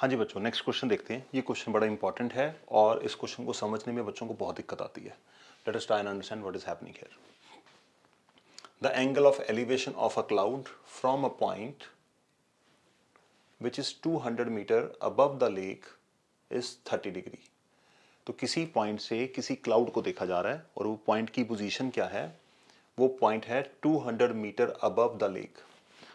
हाँ जी बच्चों, next question देखते हैं। ये क्वेश्चन बड़ा इंपॉर्टेंट है और इस क्वेश्चन को समझने में बच्चों को बहुत दिक्कत आती है। Let us try and understand what is happening here. The angle of elevation of a cloud from a point which is 200 metre above the lake is 30 degree. तो किसी पॉइंट से किसी क्लाउड को देखा जा रहा है और वो पॉइंट की पोजीशन क्या है? वो पॉइंट है 200 मीटर अबव द लेक।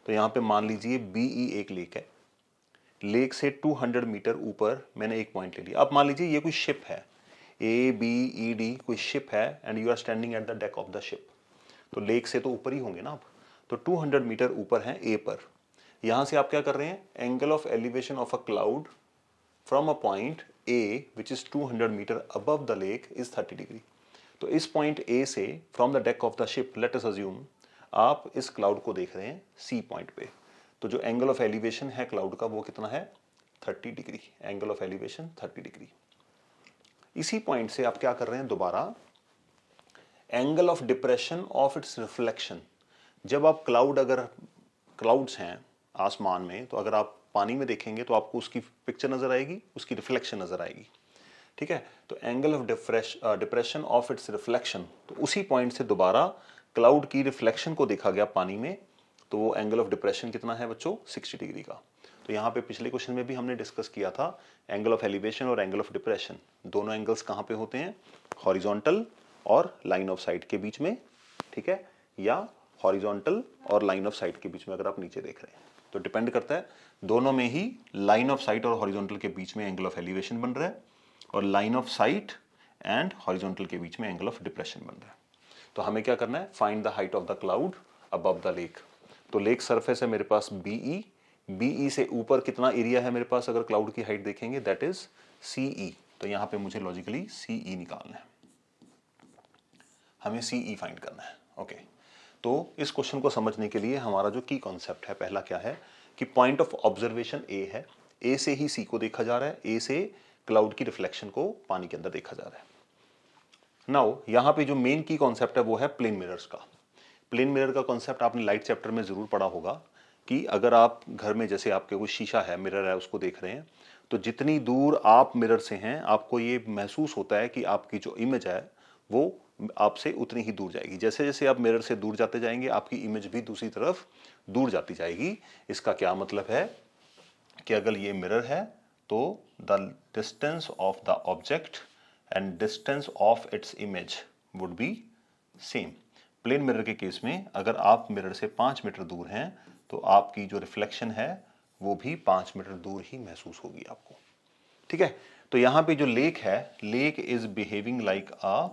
तो यहाँ पे मान लीजिए बीई एक लेक है। लेक से 200 मीटर ऊपर मैंने एक पॉइंट ले लिया। अब मान लीजिए ये कोई शिप है, ABED कोई शिप है and you are standing at the deck of the ship. तो लेक से तो ऊपर ही होंगे ना आप। तो 200 मीटर ऊपर है ए पर। यहां से आप क्या कर रहे हैं? Angle of elevation of a cloud from a point A which is 200 metre above the lake is 30 degree. तो इस पॉइंट ए से from the deck of the ship let us assume आप इस क्लाउड को देख रहे हैं सी पॉइंट पे। तो जो एंगल ऑफ एलिवेशन है क्लाउड का वो कितना है? 30 degree. Angle of elevation 30 degree. इसी पॉइंट से आप क्या कर रहे हैं? दोबारा angle of depression of its reflection. जब आप अगर क्लाउड्स हैं आसमान में, तो अगर आप पानी में देखेंगे तो आपको उसकी पिक्चर नजर आएगी, उसकी रिफ्लेक्शन नजर आएगी। ठीक है, तो angle of depression of its reflection, तो उसी पॉइंट से दोबारा क्लाउड की रिफ्लेक्शन को देखा गया पानी में। तो वो एंगल ऑफ डिप्रेशन कितना है बच्चों? 60 डिग्री का। तो यहाँ पे पिछले क्वेश्चन में भी हमने डिस्कस किया था एंगल ऑफ एलिवेशन और एंगल ऑफ डिप्रेशन दोनों एंगल्स कहाँ पे होते हैं? हॉरिजॉन्टल और लाइन ऑफ साइट के बीच में। ठीक है, या हॉरिजॉन्टल और लाइन ऑफ साइट के बीच में अगर आप नीचे देख रहे हैं तो डिपेंड करता है। दोनों में ही लाइन ऑफ साइट और हॉरिजॉन्टल के बीच में एंगल ऑफ एलिवेशन बन रहा है और line of site and horizontal के बीच में एंगल ऑफ डिप्रेशन बन रहा है। तो हमें क्या करना है? Find the height of the cloud above the lake. तो लेक सरफेस है मेरे पास बीई से ऊपर कितना एरिया है मेरे पास? अगर क्लाउड की हाइट देखेंगे दैट इज सीई। तो यहां पे मुझे लॉजिकली सीई निकालना है, हमें सीई फाइंड करना है। ओके, तो इस क्वेश्चन को समझने के लिए हमारा जो की कॉन्सेप्ट है पहला क्या है कि पॉइंट ऑफ ऑब्जर्वेशन ए है। ए से ही सी को देखा जा रहा है, ए से क्लाउड की रिफ्लेक्शन को पानी के अंदर देखा जा रहा है। नाउ यहां पे जो मेन की कॉन्सेप्ट है वो है प्लेन मिरर्स का। प्लेन मिरर का कॉन्सेप्ट आपने लाइट चैप्टर में जरूर पढ़ा होगा कि अगर आप घर में जैसे आपके कोई शीशा है, मिरर है, उसको देख रहे हैं तो जितनी दूर आप मिरर से हैं आपको ये महसूस होता है कि आपकी जो इमेज है वो आपसे उतनी ही दूर जाएगी। जैसे जैसे आप मिरर से दूर जाते जाएंगे आपकी इमेज भी दूसरी तरफ दूर जाती जाएगी। इसका क्या मतलब है कि अगर ये मिरर है तो the distance of the object and distance of its image would be same. Plane mirror के केस में अगर आप मिरर से 5 मीटर दूर हैं तो आपकी जो रिफ्लेक्शन है वो भी 5 मीटर दूर ही महसूस होगी आपको। ठीक है, तो यहां पे जो लेक है, lake is behaving like a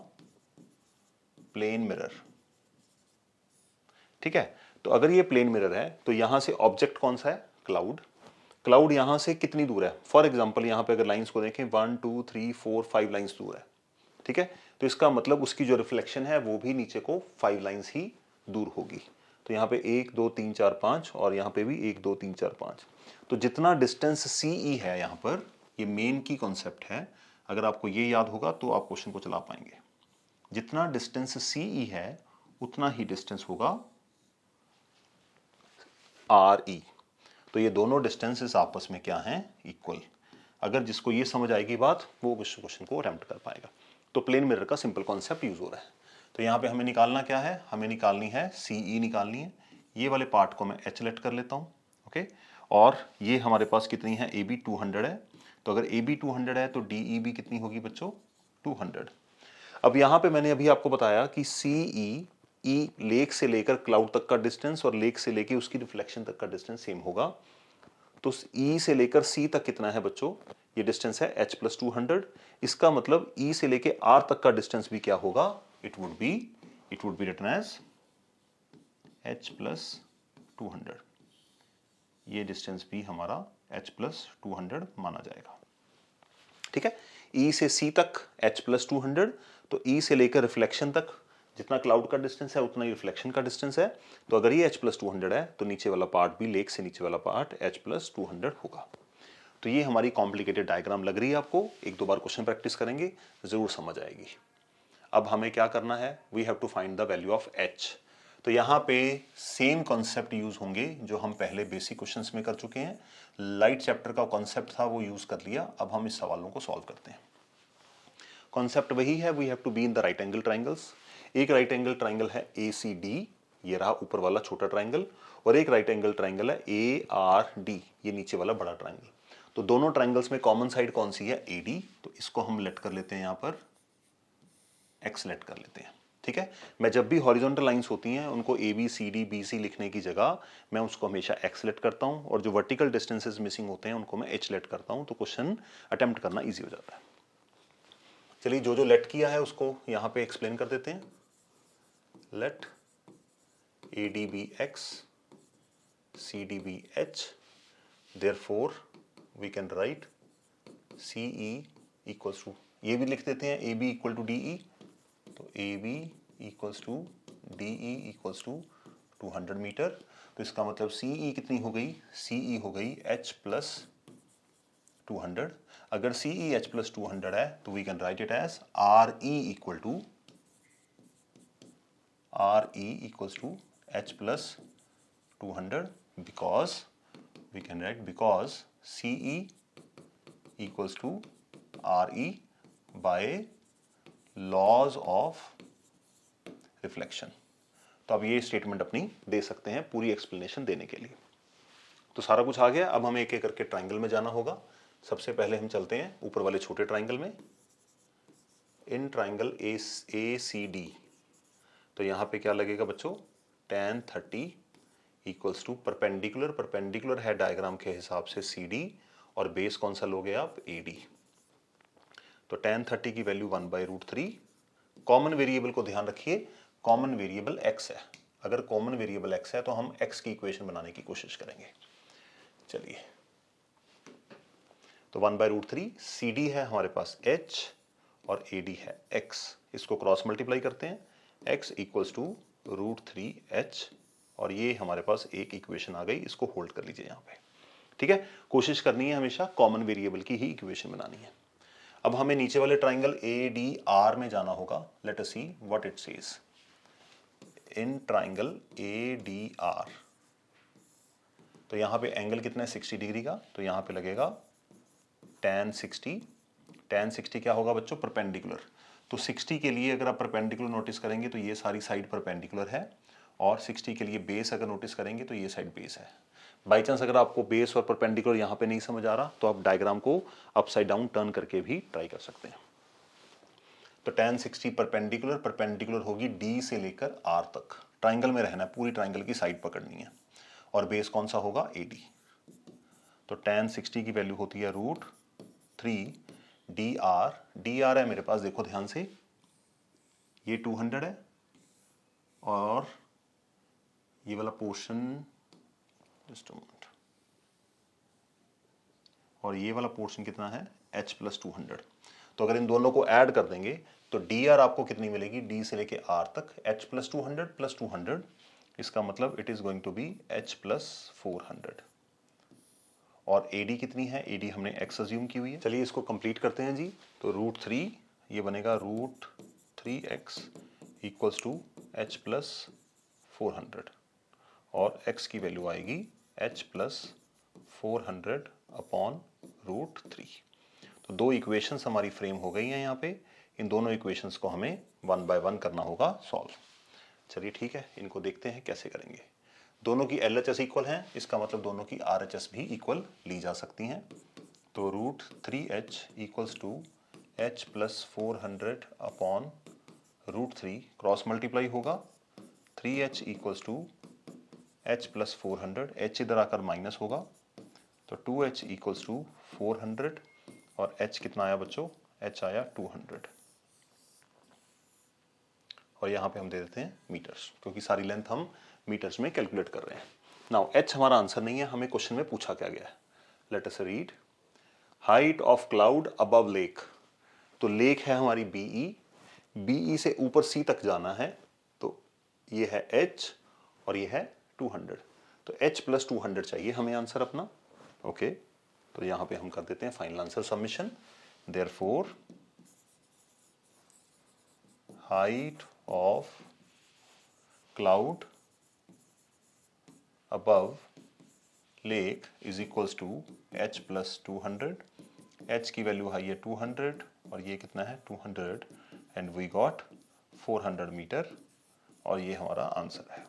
plane mirror. ठीक है, तो अगर ये प्लेन मिरर है तो यहां से ऑब्जेक्ट कौन सा है? क्लाउड। क्लाउड यहां से कितनी दूर है? फॉर एग्जाम्पल यहां पे अगर लाइंस को देखें 1 2 3 4 5 लाइंस दूर है। ठीक है, तो इसका मतलब उसकी जो रिफ्लेक्शन है वो भी नीचे को 5 लाइंस ही दूर होगी। तो यहाँ पे 1 2 3 4 5 और यहाँ पे भी 1 2 3 4 5। तो जितना डिस्टेंस सीई है यहाँ पर, ये मेन की कॉन्सेप्ट है। अगर आपको ये याद होगा तो आप क्वेश्चन को चला पाएंगे। जितना डिस्टेंस सीई है उतना ही डिस्टेंस होगा आर ई। तो ये दोनों डिस्टेंसेस आपस में क्या हैं? इक्वल। अगर जिसको ये समझ आएगी बात वो उस क्वेश्चन को अटेम्प्ट कर पाएगा। तो प्लेन मिरर का सिंपल कॉन्सेप्ट यूज हो रहा है। तो यहाँ पे हमें निकालना क्या है? हमें निकालनी है सीई निकालनी है। ये वाले पार्ट को मैं एच लेट कर लेता हूँ। ओके, और ये हमारे पास कितनी है? ए बी 200 है। तो अगर ए बी 200 है तो डी बी कितनी होगी बच्चों? 200। अब यहाँ पे मैंने अभी आपको बताया कि सीई ई लेक से लेकर क्लाउड तक का डिस्टेंस और लेक से लेकर उसकी रिफ्लेक्शन तक का डिस्टेंस सेम होगा। तो ई से लेकर सी तक कितना है बच्चों? ये डिस्टेंस है h प्लस 200। इसका मतलब ई से लेकर आर तक का डिस्टेंस भी क्या होगा? It would be written as h plus 200। ये डिस्टेंस भी हमारा h प्लस 200 माना जाएगा। ठीक है, ई से सी तक h प्लस 200। तो ई से लेकर रिफ्लेक्शन तक जितना क्लाउड का डिस्टेंस है उतना ही रिफ्लेक्शन का डिस्टेंस है। तो अगर ये h प्लस 200 है तो नीचे वाला पार्ट भी, लेक से नीचे वाला पार्ट h प्लस 200 होगा। तो ये हमारी कॉम्प्लिकेटेड डायग्राम लग रही है आपको। एक दो बार क्वेश्चन प्रैक्टिस करेंगे जरूर समझ आएगी। अब हमें क्या करना है? We have to find the value of h। तो यहाँ पे सेम कॉन्सेप्ट यूज होंगे जो हम पहले बेसिक क्वेश्चंस में कर चुके हैं। लाइट चैप्टर का कॉन्सेप्ट था वो यूज कर लिया, अब हम इस सवालों को सॉल्व करते हैं। कॉन्सेप्ट वही है, we have to be in the right angle triangles. एक राइट एंगल ट्राइंगल है ACD, ये रहा ऊपर वाला छोटा ट्राइंगल, और एक राइट एंगल ट्राइंगल है ARD, ये नीचे वाला बड़ा ट्राइंगल। तो दोनों ट्राइंगल्स में कॉमन साइड कौन सी है? AD, तो इसको हम लेट कर लेते हैं यहाँ पर X लेट कर लेते हैं। ठीक है, मैं जब भी हॉरिजॉन्टल लाइंस होती हैं उनको ABCD BC लिखने की जगह मैं उसको हमेशा X लेट करता हूं, और जो वर्टिकल डिस्टेंसेस मिसिंग होते हैं उनको मैं H लेट करता हूं, तो क्वेश्चन अटेम्प्ट करना इजी हो जाता है। चलिए जो जो लेट किया है उसको यहां पे एक्सप्लेन कर देते हैं। Let AD be X, CD be H, therefore we can write CE equals to, ये भी लिख देते हैं AB equal to DE, तो AB equals to DE equals to 200 metre. तो इसका मतलब CE कितनी हो गई? CE हो गई H plus 200। अगर CE H plus 200 है तो we can write it as RE equal to H plus 200, because we can write because CE equals to RE by laws of reflection. तो अब ये स्टेटमेंट अपनी दे सकते हैं पूरी एक्सप्लेनेशन देने के लिए। तो सारा कुछ आ गया, अब हमें एक एक करके ट्राइंगल में जाना होगा। सबसे पहले हम चलते हैं ऊपर वाले छोटे ट्राइंगल में। इन ट्राइंगल ACD, तो यहाँ पे क्या लगेगा बच्चों? tan 30 equals to perpendicular, perpendicular है डायग्राम के हिसाब से CD, और बेस कौन सा लोगे आप? AD। तो tan 30 की वैल्यू 1/√3। कॉमन वेरिएबल को ध्यान रखिए, कॉमन वेरिएबल x है। अगर कॉमन वेरिएबल x है तो हम x की इक्वेशन बनाने की कोशिश करेंगे। चलिए, तो 1/√3, CD है हमारे पास h और AD है x, इसको क्रॉस मल्टीप्लाई करते हैं, x इक्वल्स टू √3h, और ये हमारे पास एक इक्वेशन आ गई, इसको होल्ड कर लीजिए यहाँ पे। ठीक है, कोशिश करनी है हमेशा कॉमन वेरिएबल की ही इक्वेशन बनानी है। अब हमें नीचे वाले ट्राइंगल ADR में जाना होगा। Let us see what it says. In triangle ADR, तो यहां पे एंगल कितना है? 60 डिग्री का, तो यहां पे लगेगा tan 60। tan 60 क्या होगा बच्चों? परपेंडिकुलर। तो 60 के लिए अगर आप परपेंडिकुलर नोटिस करेंगे तो ये सारी साइड परपेंडिकुलर है, और 60 के लिए बेस अगर नोटिस करेंगे तो ये साइड बेस है। बाई चांस अगर आपको बेस और परपेंडिकुलर यहाँ पे नहीं समझ आ रहा तो आप डायग्राम को अपसाइड डाउन टर्न करके भी ट्राई कर सकते हैं। तो tan 60 परपेंडिकुलर, परपेंडिकुलर होगी D से लेकर R तक। ट्राइंगल में रहना है, पूरी ट्राइंगल की साइड पकड़नी है, और बेस कौन सा होगा? AD। तो tan 60 की वैल्यू होती है √3 DR। DR है मेरे पास, देखो ध्यान से, ये 200 है, और ये वाला पोर्शन, जस्ट अ मोमेंट, और ये वाला पोर्शन कितना है? H plus 200। तो अगर इन दोनों को ऐड कर देंगे तो DR आपको कितनी मिलेगी? D से लेके R तक H plus 200 plus 200, इसका मतलब it is going to be H plus 400। और AD कितनी है? AD हमने X अज्यूम की हुई है। चलिए इसको कंप्लीट करते हैं जी। तो √3, ये बनेगा √3x equals to H plus 400, और x की वैल्यू आएगी H plus 400 अपॉन √3। तो दो इक्वेशंस हमारी फ्रेम हो गई हैं यहाँ पे। इन दोनों इक्वेशंस को हमें 1 बाय 1 करना होगा सॉल्व। चलिए ठीक है, इनको देखते हैं कैसे करेंगे। दोनों की LHS इक्वल हैं, इसका मतलब दोनों की RHS भी इक्वल ली जा सकती हैं। तो √3h equals to H plus 400 upon √3, cross multiply होगा, 3h equals to H plus 400, H इधर आकर माइनस होगा, तो 2h इक्वल्स टू 400, और h कितना आया बच्चों? h आया 200, और यहाँ पे हम दे देते हैं मीटर्स, क्योंकि सारी लेंथ हम मीटर्स में कैलकुलेट कर रहे हैं। नाउ h हमारा आंसर नहीं है, हमें क्वेश्चन में पूछा क्या गया है। Let us read. Height of cloud above lake, तो लेक है हमारी BE से ऊपर C तक जाना है, तो ये है h और ये है 200, तो h plus 200 चाहिए हमें आंसर अपना। ओके, तो यहां पे हम कर देते हैं final answer submission. Therefore height of cloud above lake is equals to h plus 200, h की वैल्यू आई है 200 और ये कितना है 200 एंड वी गॉट 400 मीटर और ये हमारा आंसर है।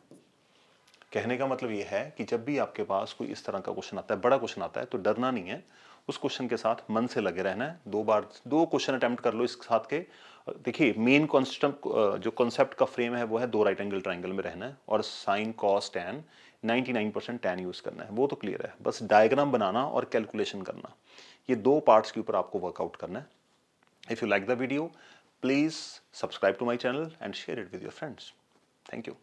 कहने का मतलब ये है कि जब भी आपके पास कोई इस तरह का क्वेश्चन आता है, बड़ा क्वेश्चन आता है, तो डरना नहीं है, उस क्वेश्चन के साथ मन से लगे रहना है। 2 बार 2 क्वेश्चन अटेम्प्ट कर लो इस साथ के। देखिए मेन कॉन्सेप्ट जो कॉन्सेप्ट का फ्रेम है वो है 2 राइट एंगल ट्राइंगल में रहना है और sine cos tan 99% tan use करना है, वो तो क्लियर है। बस डायग्राम बनाना और कैलकुलेशन करना, ये 2 पार्ट्स के ऊपर आपको वर्कआउट करना है। If you like the video, please subscribe to my channel and share it with your friends. Thank you.